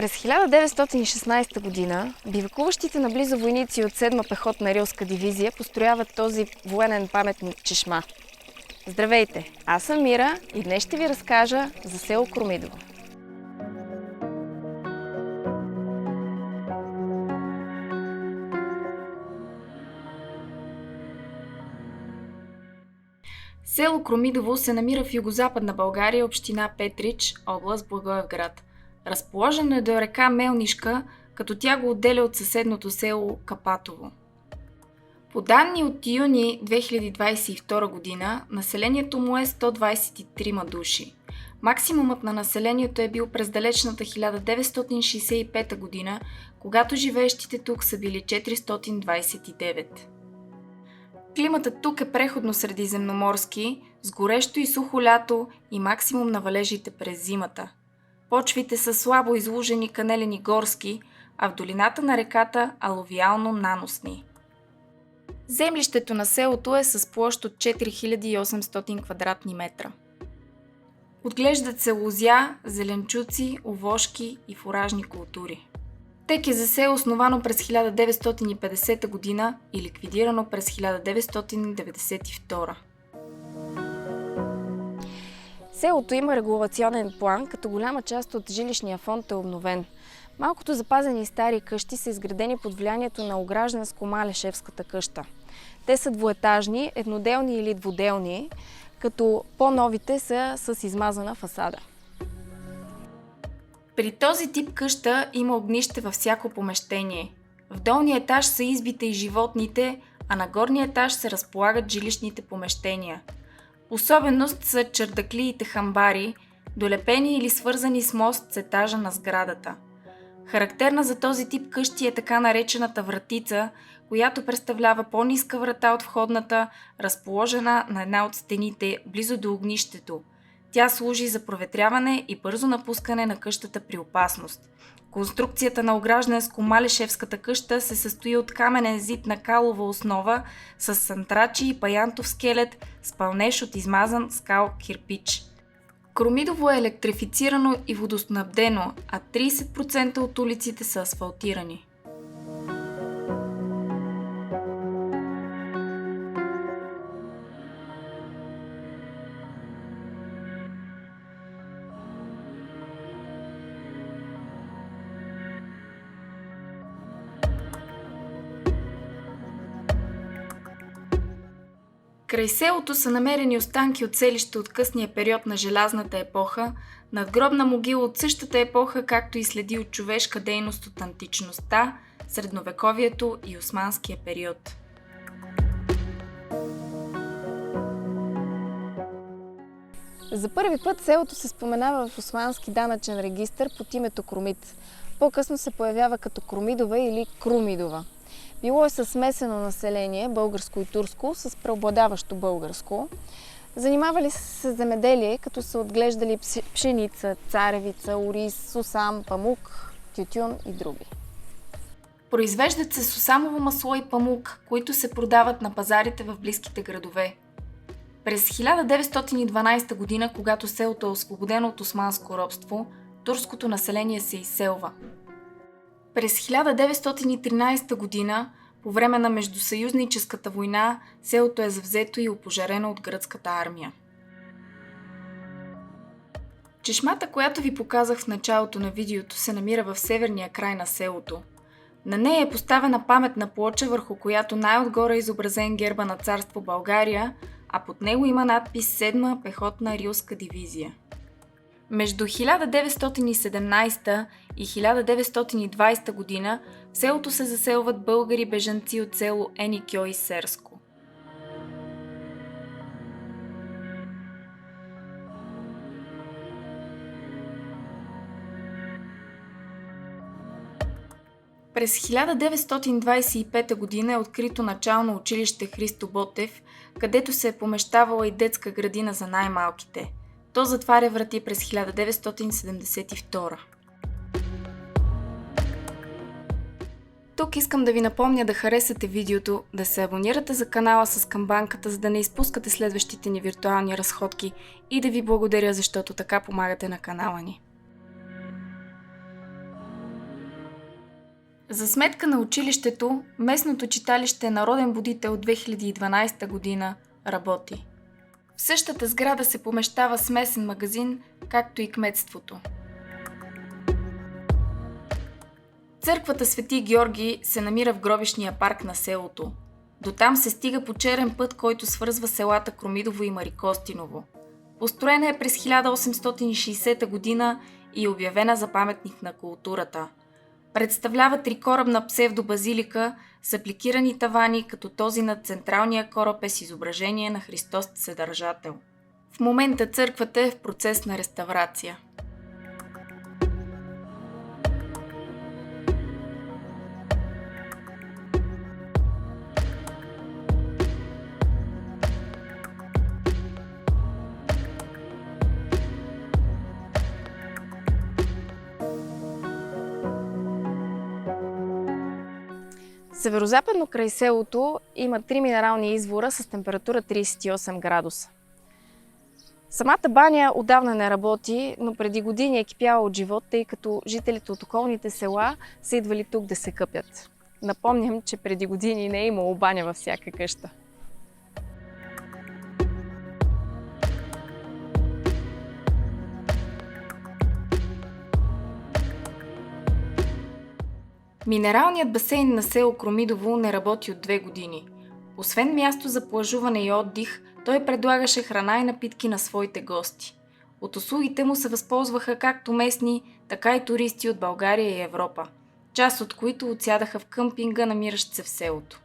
През 1916 година бивакуващите наблизо войници от 7-ма пехотна рилска дивизия построяват този военен паметник Чешма. Здравейте, аз съм Мира и днес ще ви разкажа за село Кромидово. Село Кромидово се намира в югозападна България, община Петрич, област Благоевград. Разположено е до река Мелнишка, като тя го отделя от съседното село Капатово. По данни от юни 2022 година, населението му е 123 души. Максимумът на населението е бил през далечната 1965 година, когато живеещите тук са били 429. Климатът тук е преходно средиземноморски, с горещо и сухо лято и максимум на валежите през зимата. Почвите са слабо излужени канелени горски, а в долината на реката алувиално наносни. Землището на селото е с площ от 4800 квадратни метра. Отглеждат се лозя, зеленчуци, овошки и фуражни култури. ТКЗС е основано през 1950 година и ликвидирано през 1992. Селото има регулационен план, като голяма част от жилищния фонд е обновен. Малкото запазени стари къщи са изградени под влиянието на Огражденско-Малешевската къща. Те са двуетажни, едноделни или двуделни, като по-новите са с измазана фасада. При този тип къща има огнище във всяко помещение. В долния етаж са избите и животните, а на горния етаж се разполагат жилищните помещения. Особеност са чердаклиите хамбари, долепени или свързани с мост с етажа на сградата. Характерна за този тип къщи е така наречената вратица, която представлява по-ниска врата от входната, разположена на една от стените, близо до огнището. Тя служи за проветряване и бързо напускане на къщата при опасност. Конструкцията на Огражденско-Малешевската къща се състои от каменен зид на калова основа с сантрачи и паянтов скелет с пълнеж от измазан скал кирпич. Кромидово е електрифицирано и водоснабдено, а 30% от улиците са асфалтирани. Край селото са намерени останки от селище от късния период на желязната епоха, надгробна могила от същата епоха, както и следи от човешка дейност от античността, средновековието и османския период. За първи път селото се споменава в османски данъчен регистър под името Кромит. По-късно се появява като Кромидова или Крумидова. Било е със смесено население, българско и турско, с преобладаващо българско. Занимавали се с земеделие, като са отглеждали пшеница, царевица, ориз, сусам, памук, тютюн и други. Произвеждат се сусамово масло и памук, които се продават на пазарите в близките градове. През 1912 година, когато селото е освободено от османско робство, турското население се изселва. През 1913 година, по време на Междусъюзническата война, селото е завзето и опожарено от гръцката армия. Чешмата, която ви показах в началото на видеото, се намира в северния край на селото. На нея е поставена паметна плоча, върху която най-отгоре е изобразен герба на царство България, а под него има надпис 7-ма пехотна рилска дивизия. Между 1917 и 1920 година в селото се заселват българи бежанци от село Еникьо и Серско. През 1925 година е открито начално училище Христо Ботев, където се е помещавала и детска градина за най-малките. То затваря врати през 1972. Тук искам да ви напомня да харесате видеото, да се абонирате за канала с камбанката, за да не изпускате следващите ни виртуални разходки и да ви благодаря, защото така помагате на канала ни. За сметка на училището, местното читалище Народен будител от 2012 година работи. В същата сграда се помещава смесен магазин, както и кметството. Църквата Свети Георги се намира в гробищния парк на селото. Дотам се стига по черен път, който свързва селата Кромидово и Марикостиново. Построена е през 1860 година и е обявена за паметник на културата. Представлява трикорабна псевдобазилика с апликирани тавани, като този над централния кораб е с изображение на Христос Вседържател. В момента църквата е в процес на реставрация. Северозападно край селото има 3 минерални извора с температура 38 градуса. Самата баня отдавна не работи, но преди години е кипяла от живот, тъй като жителите от околните села са идвали тук да се къпят. Напомням, че преди години не е имало баня във всяка къща. Минералният басейн на село Кромидово не работи от 2 години. Освен място за плажуване и отдих, той предлагаше храна и напитки на своите гости. От услугите му се възползваха както местни, така и туристи от България и Европа, част от които отсядаха в къмпинга, намиращ се в селото.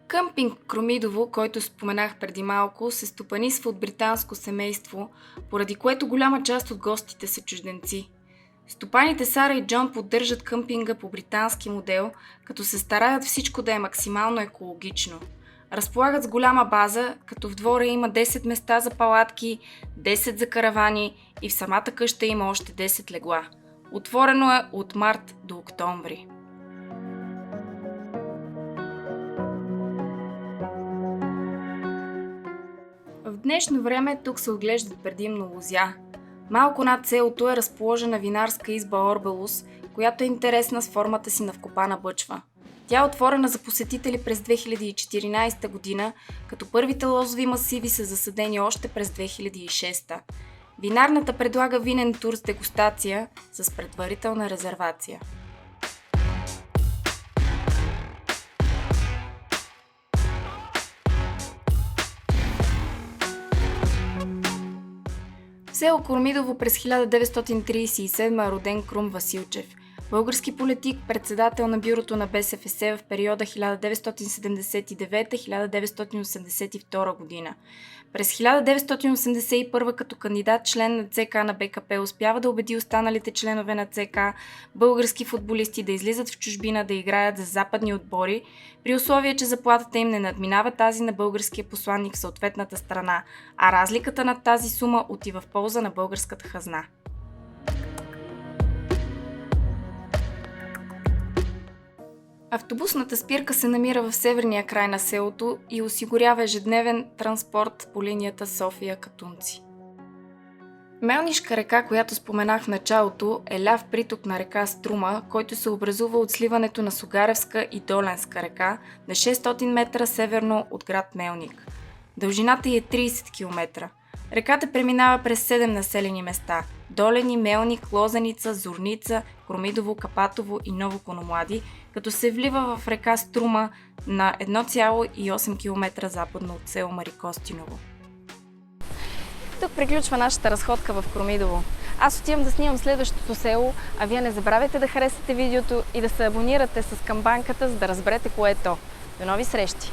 Къмпинг Кромидово, който споменах преди малко, се стопанисва от британско семейство, поради което голяма част от гостите са чужденци. Стопаните Сара и Джон поддържат къмпинга по британски модел, като се стараят всичко да е максимално екологично. Разполагат с голяма база, като в двора има 10 места за палатки, 10 за каравани и в самата къща има още 10 легла. Отворено е от март до октомври. В днешно време тук се отглеждат предимно лозя. Малко над селото е разположена винарска изба Орбелус, която е интересна с формата си на вкопана бъчва. Тя е отворена за посетители през 2014 година, като първите лозови масиви са засадени още през 2006. Винарната предлага винен тур с дегустация с предварителна резервация. В село Кромидово през 1937 е роден Крум Василчев, български политик, председател на бюрото на БСФС в периода 1979-1982 година. През 1981 като кандидат член на ЦК на БКП успява да убеди останалите членове на ЦК, български футболисти, да излизат в чужбина да играят за западни отбори, при условие, че заплатата им не надминава тази на българския посланник в съответната страна, а разликата над тази сума отива в полза на българската хазна. Автобусната спирка се намира в северния край на селото и осигурява ежедневен транспорт по линията София-Катунци. Мелнишка река, която споменах в началото, е ляв приток на река Струма, който се образува от сливането на Сугаревска и Доленска река на 600 метра северно от град Мелник. Дължината ѝ е 30 км. Реката преминава през 7 населени места – Долени, Мелник, Лозеница, Зорница, Кромидово, Капатово и Ново Кономлади, като се влива в река Струма на 1,8 км западно от село Марикостиново. Тук приключва нашата разходка в Кромидово. Аз отивам да снимам следващото село, а вие не забравяйте да харесате видеото и да се абонирате с камбанката, за да разберете кое е то. До нови срещи!